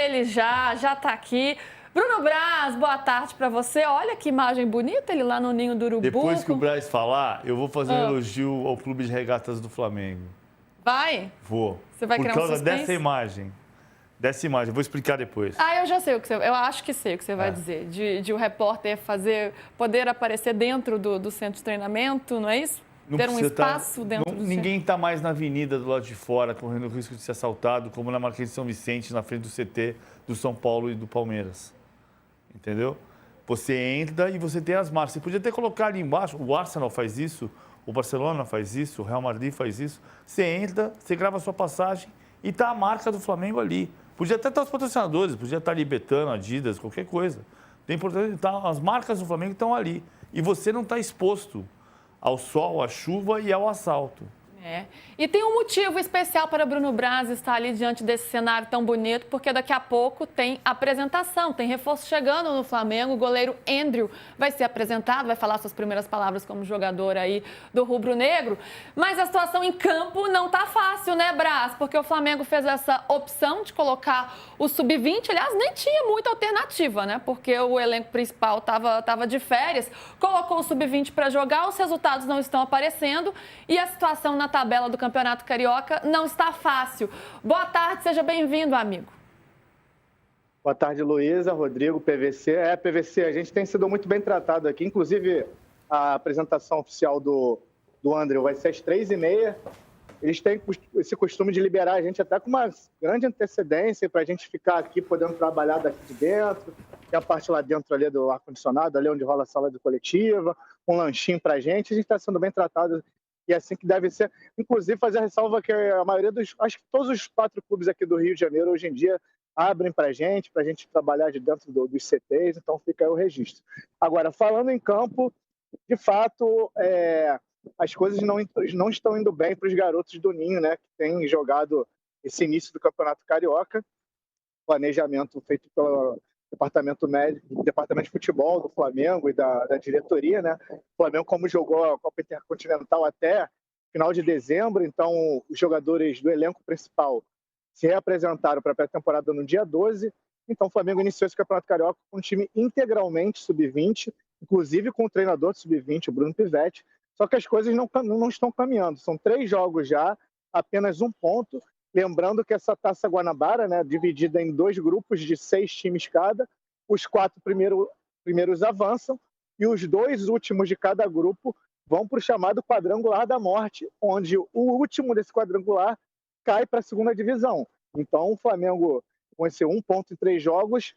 ele já tá aqui. Bruno Braz, boa tarde para você. Olha que imagem bonita, ele lá no ninho do urubu. Depois que o Braz falar, eu vou fazer um elogio ao Clube de Regatas do Flamengo. Vai? Vou. Você vai Por criar um causa suspense? dessa imagem. Eu vou explicar depois. Eu já sei o que você... Eu acho que sei o que você vai dizer. De o repórter poder aparecer dentro do centro de treinamento, não é isso? Ter um espaço dentro do Ninguém está mais na avenida do lado de fora, correndo o risco de ser assaltado, como na Marquês de São Vicente, na frente do CT do São Paulo e do Palmeiras. Entendeu? Você entra e você tem as marcas. Você podia até colocar ali embaixo, o Arsenal faz isso, o Barcelona faz isso, o Real Madrid faz isso. Você entra, você grava a sua passagem e está a marca do Flamengo ali. Podia até estar os patrocinadores, podia estar ali Betano, Adidas, qualquer coisa. Tem importante, as marcas do Flamengo estão ali. E você não está exposto ao sol, à chuva e ao assalto. E tem um motivo especial para Bruno Braz estar ali diante desse cenário tão bonito, porque daqui a pouco tem apresentação, tem reforço chegando no Flamengo. O goleiro Andrew vai ser apresentado, vai falar suas primeiras palavras como jogador aí do rubro-negro. Mas a situação em campo não tá fácil, né, Braz? Porque o Flamengo fez essa opção de colocar o sub-20, aliás, nem tinha muita alternativa, né? Porque o elenco principal tava de férias, colocou o sub-20 para jogar, os resultados não estão aparecendo e a situação na tabela do Campeonato Carioca não está fácil. Boa tarde, seja bem-vindo, amigo. Boa tarde, Luísa, Rodrigo, PVC. PVC, a gente tem sido muito bem tratado aqui. Inclusive, a apresentação oficial do André vai ser às 3h30. Eles têm esse costume de liberar a gente até com uma grande antecedência para a gente ficar aqui podendo trabalhar daqui de dentro. Tem a parte lá dentro ali do ar-condicionado, ali onde rola a sala de coletiva, um lanchinho para a gente. A gente está sendo bem tratado e é assim que deve ser. Inclusive, fazer a ressalva que a maioria acho que todos os 4 clubes aqui do Rio de Janeiro, hoje em dia, abrem para a gente trabalhar de dentro dos CTs, então fica aí o registro. Agora, falando em campo, de fato, as coisas não estão indo bem para os garotos do Ninho, né, que têm jogado esse início do Campeonato Carioca, planejamento feito pelo departamento médico, departamento de futebol do Flamengo e da diretoria, né? O Flamengo, como jogou a Copa Intercontinental até final de dezembro, então os jogadores do elenco principal se reapresentaram para a pré-temporada no dia 12. Então o Flamengo iniciou esse Campeonato Carioca com um time integralmente sub-20, inclusive com o treinador de sub-20, o Bruno Pivetti. Só que as coisas não estão caminhando. São 3 jogos já, apenas 1 ponto. Lembrando que essa Taça Guanabara, né, dividida em 2 grupos de 6 times cada, os 4 primeiros avançam e os 2 últimos de cada grupo vão para o chamado quadrangular da morte, onde o último desse quadrangular cai para a 2ª divisão. Então o Flamengo, com esse 1 ponto em 3 jogos,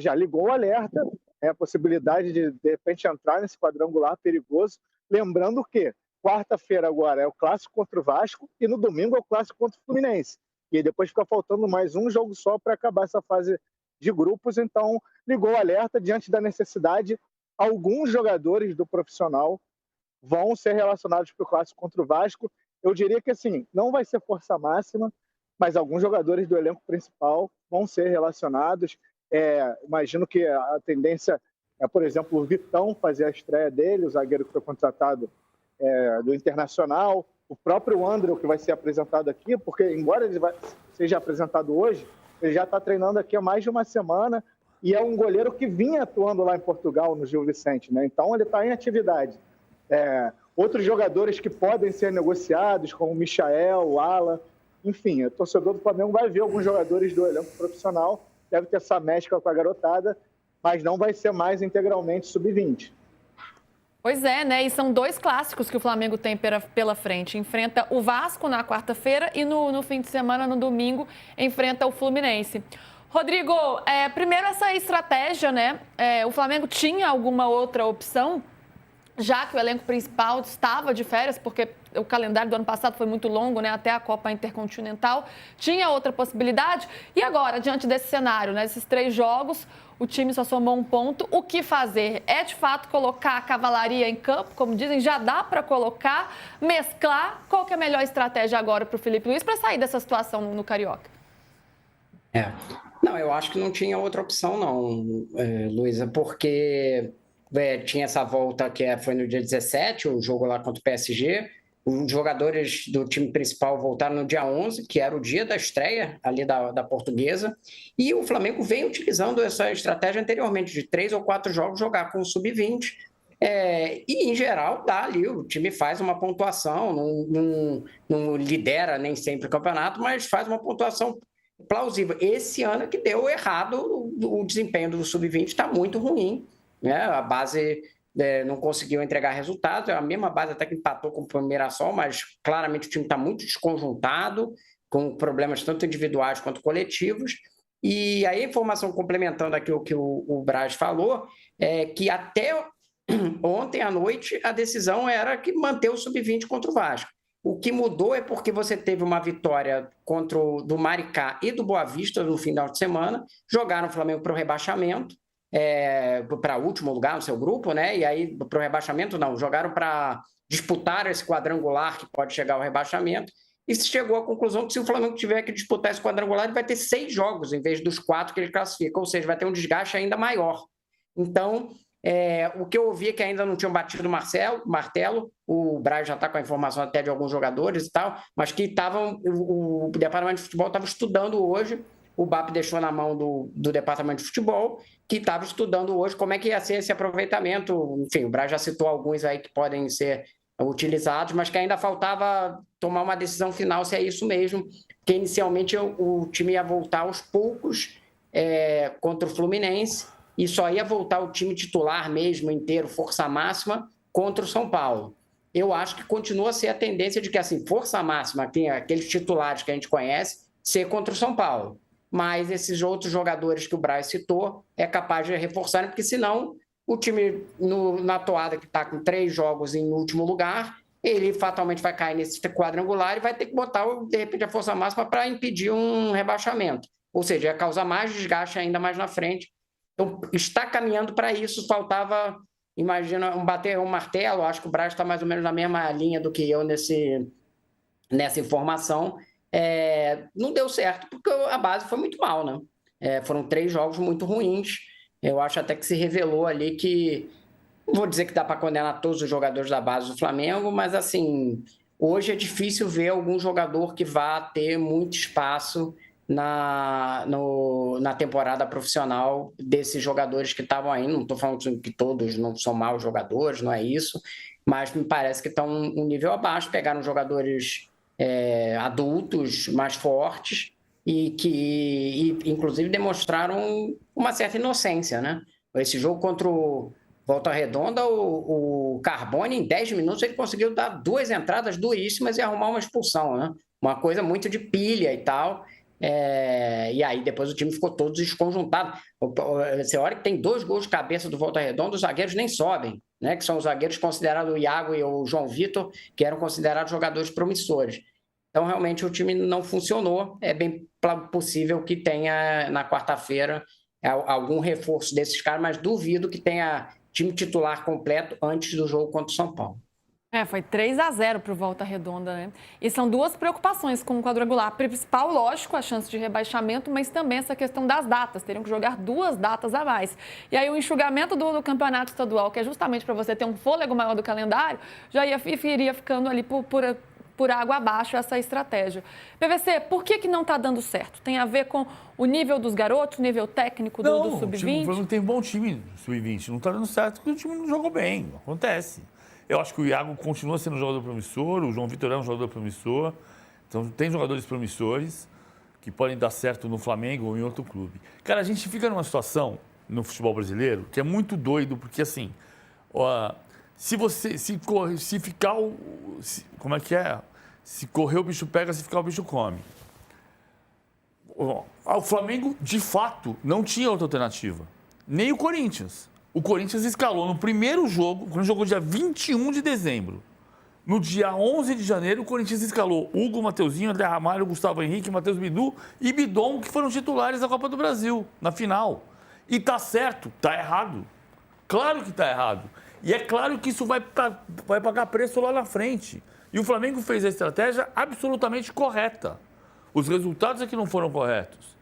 já ligou o alerta, a possibilidade de repente entrar nesse quadrangular perigoso. Lembrando que quarta-feira agora é o clássico contra o Vasco e no domingo é o clássico contra o Fluminense. E depois fica faltando mais um jogo só para acabar essa fase de grupos. Então, ligou o alerta diante da necessidade. Alguns jogadores do profissional vão ser relacionados para o clássico contra o Vasco. Eu diria que, assim, não vai ser força máxima, mas alguns jogadores do elenco principal vão ser relacionados. Imagino que a tendência é, por exemplo, o Vitão fazer a estreia dele, o zagueiro que foi contratado do Internacional, o próprio André, que vai ser apresentado aqui, porque embora ele seja apresentado hoje, ele já está treinando aqui há mais de uma semana e é um goleiro que vinha atuando lá em Portugal, no Gil Vicente, né? Então ele está em atividade. Outros jogadores que podem ser negociados, como o Michael, o Alan, enfim, o torcedor do Flamengo vai ver alguns jogadores do elenco profissional, deve ter essa mescla com a garotada, mas não vai ser mais integralmente sub-20. Pois é, né? E são 2 clássicos que o Flamengo tem pela frente. Enfrenta o Vasco na quarta-feira e no fim de semana, no domingo, enfrenta o Fluminense. Rodrigo, primeiro essa estratégia, né? O Flamengo tinha alguma outra opção, já que o elenco principal estava de férias, porque o calendário do ano passado foi muito longo, né? Até a Copa Intercontinental. Tinha outra possibilidade. E agora, diante desse cenário, né? Esses 3 jogos, o time só somou 1 ponto. O que fazer? É, de fato, colocar a cavalaria em campo, como dizem? Já dá para colocar, mesclar? Qual que é a melhor estratégia agora para o Felipe Luiz para sair dessa situação no Carioca? Não, eu acho que não tinha outra opção, não, Luísa, porque tinha essa volta que foi no dia 17, o jogo lá contra o PSG, Os jogadores do time principal voltaram no dia 11, que era o dia da estreia ali da Portuguesa, e o Flamengo vem utilizando essa estratégia anteriormente, de 3 ou 4 jogos jogar com o sub-20, e em geral dá ali, o time faz uma pontuação, não lidera nem sempre o campeonato, mas faz uma pontuação plausível. Esse ano que deu errado, o desempenho do sub-20 está muito ruim, né? A base não conseguiu entregar resultados, é a mesma base até que empatou com o Mirassol, mas claramente o time está muito desconjuntado, com problemas tanto individuais quanto coletivos. E aí a informação complementando aqui o que o Braz falou, é que até ontem à noite a decisão era que manter o sub-20 contra o Vasco. O que mudou é porque você teve uma vitória contra do Maricá e do Boa Vista no final de semana, jogaram o Flamengo para o rebaixamento, para último lugar no seu grupo, né? E aí para o rebaixamento não, jogaram para disputar esse quadrangular que pode chegar ao rebaixamento, e se chegou à conclusão que se o Flamengo tiver que disputar esse quadrangular, ele vai ter 6 jogos em vez dos 4 que ele classifica, ou seja, vai ter um desgaste ainda maior. Então, o que eu ouvi é que ainda não tinham batido o martelo, o Braz já está com a informação até de alguns jogadores e tal, mas que o Departamento de Futebol estava estudando hoje, o BAP deixou na mão do Departamento de Futebol, que estava estudando hoje como é que ia ser esse aproveitamento. Enfim, o Braz já citou alguns aí que podem ser utilizados, mas que ainda faltava tomar uma decisão final se é isso mesmo, porque inicialmente o time ia voltar aos poucos contra o Fluminense, e só ia voltar o time titular mesmo, inteiro, força máxima, contra o São Paulo. Eu acho que continua a ser a tendência de que, assim, força máxima, tem aqueles titulares que a gente conhece, ser contra o São Paulo. Mas esses outros jogadores que o Braz citou é capaz de reforçar, porque senão o time na toada que está com 3 jogos em último lugar, ele fatalmente vai cair nesse quadrangular e vai ter que botar, de repente, a força máxima para impedir um rebaixamento. Ou seja, ia causar mais desgaste ainda mais na frente. Então, está caminhando para isso, faltava, imagina, bater um martelo. Acho que o Braz está mais ou menos na mesma linha do que eu nessa informação. Não deu certo, porque a base foi muito mal, né? Foram 3 jogos muito ruins. Eu acho até que se revelou ali que, não vou dizer que dá para condenar todos os jogadores da base do Flamengo, mas assim, hoje é difícil ver algum jogador que vá ter muito espaço na temporada profissional desses jogadores que estavam aí. Não estou falando que todos não são maus jogadores, não é isso, mas me parece que estão um nível abaixo, pegaram jogadores adultos, mais fortes, e que inclusive demonstraram uma certa inocência, né? Esse jogo contra o Volta Redonda, o Carbone, em 10 minutos, ele conseguiu dar 2 entradas duríssimas e arrumar uma expulsão, né? Uma coisa muito de pilha e tal. E aí depois o time ficou todo desconjuntado. Você olha que tem 2 gols de cabeça do Volta Redonda, os zagueiros nem sobem, né? Que são os zagueiros considerados, o Iago e o João Vitor, que eram considerados jogadores promissores. Então, realmente, o time não funcionou. É bem possível que tenha, na quarta-feira, algum reforço desses caras, mas duvido que tenha time titular completo antes do jogo contra o São Paulo. Foi 3-0 para o Volta Redonda, né? E são 2 preocupações com o quadrangular. A principal, lógico, a chance de rebaixamento, mas também essa questão das datas. Teriam que jogar 2 datas a mais. E aí o enxugamento do campeonato estadual, que é justamente para você ter um fôlego maior do calendário, já iria ficando ali por água abaixo essa estratégia. PVC, por que não está dando certo? Tem a ver com o nível dos garotos, o nível técnico do Sub-20? Não, tem um bom time Sub-20. Não está dando certo porque o time não jogou bem. Acontece. Eu acho que o Iago continua sendo um jogador promissor, o João Vitor é um jogador promissor. Então, tem jogadores promissores que podem dar certo no Flamengo ou em outro clube. Cara, a gente fica numa situação no futebol brasileiro que é muito doido, porque assim, se ficar como é que é? Se correr o bicho pega, se ficar o bicho come. O Flamengo, de fato, não tinha outra alternativa. Nem o Corinthians. O Corinthians escalou no primeiro jogo, quando jogou dia 21 de dezembro. No dia 11 de janeiro, o Corinthians escalou Hugo, Mateuzinho, André Ramalho, Gustavo Henrique, Matheus Bidu e Bidon, que foram titulares da Copa do Brasil, na final. E tá certo, tá errado. Claro que tá errado. E é claro que isso vai pagar preço lá na frente. E o Flamengo fez a estratégia absolutamente correta. Os resultados é que não foram corretos.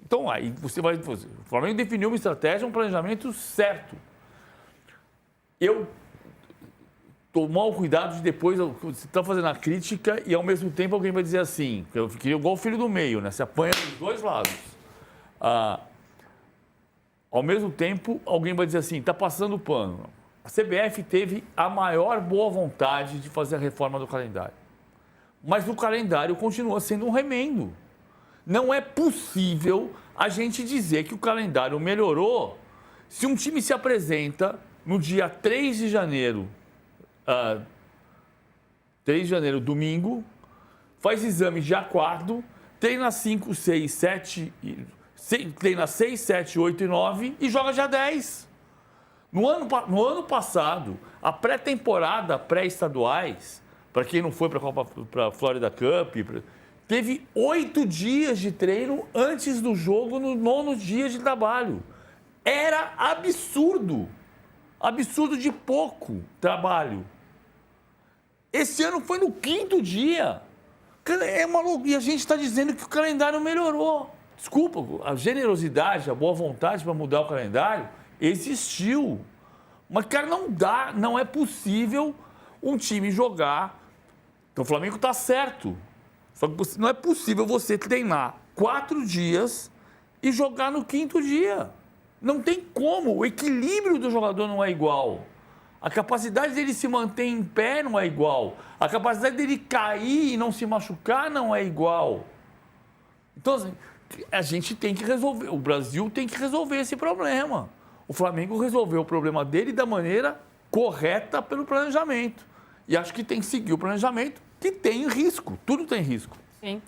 Então, aí você vai... O Flamengo definiu uma estratégia, um planejamento certo. Eu tomar o cuidado de depois, você está fazendo a crítica e ao mesmo tempo alguém vai dizer assim, eu fiquei igual o filho do meio, né? Você apanha dos dois lados. Ao mesmo tempo, alguém vai dizer assim, está passando o pano. A CBF teve a maior boa vontade de fazer a reforma do calendário. Mas o calendário continua sendo um remendo. Não é possível a gente dizer que o calendário melhorou se um time se apresenta no dia 3 de janeiro, 3 de janeiro, domingo, faz exame dia 4, treina 5, 6, 7, treina 6, 7, 8 e 9 e joga dia 10. No ano passado, a pré-temporada pré-estaduais, para quem não foi para a Florida Cup, teve 8 dias de treino antes do jogo no 9º dia de trabalho. Era absurdo. Absurdo de pouco trabalho. Esse ano foi no 5º dia. É maluco. E a gente está dizendo que o calendário melhorou. Desculpa, a generosidade, a boa vontade para mudar o calendário existiu. Mas, cara, não é possível um time jogar. Então, o Flamengo está certo. Só que não é possível você treinar 4 dias e jogar no 5º dia. Não tem como. O equilíbrio do jogador não é igual. A capacidade dele se manter em pé não é igual. A capacidade dele cair e não se machucar não é igual. Então, assim, a gente tem que resolver. O Brasil tem que resolver esse problema. O Flamengo resolveu o problema dele da maneira correta pelo planejamento. E acho que tem que seguir o planejamento, que tem risco. Tudo tem risco. Sim.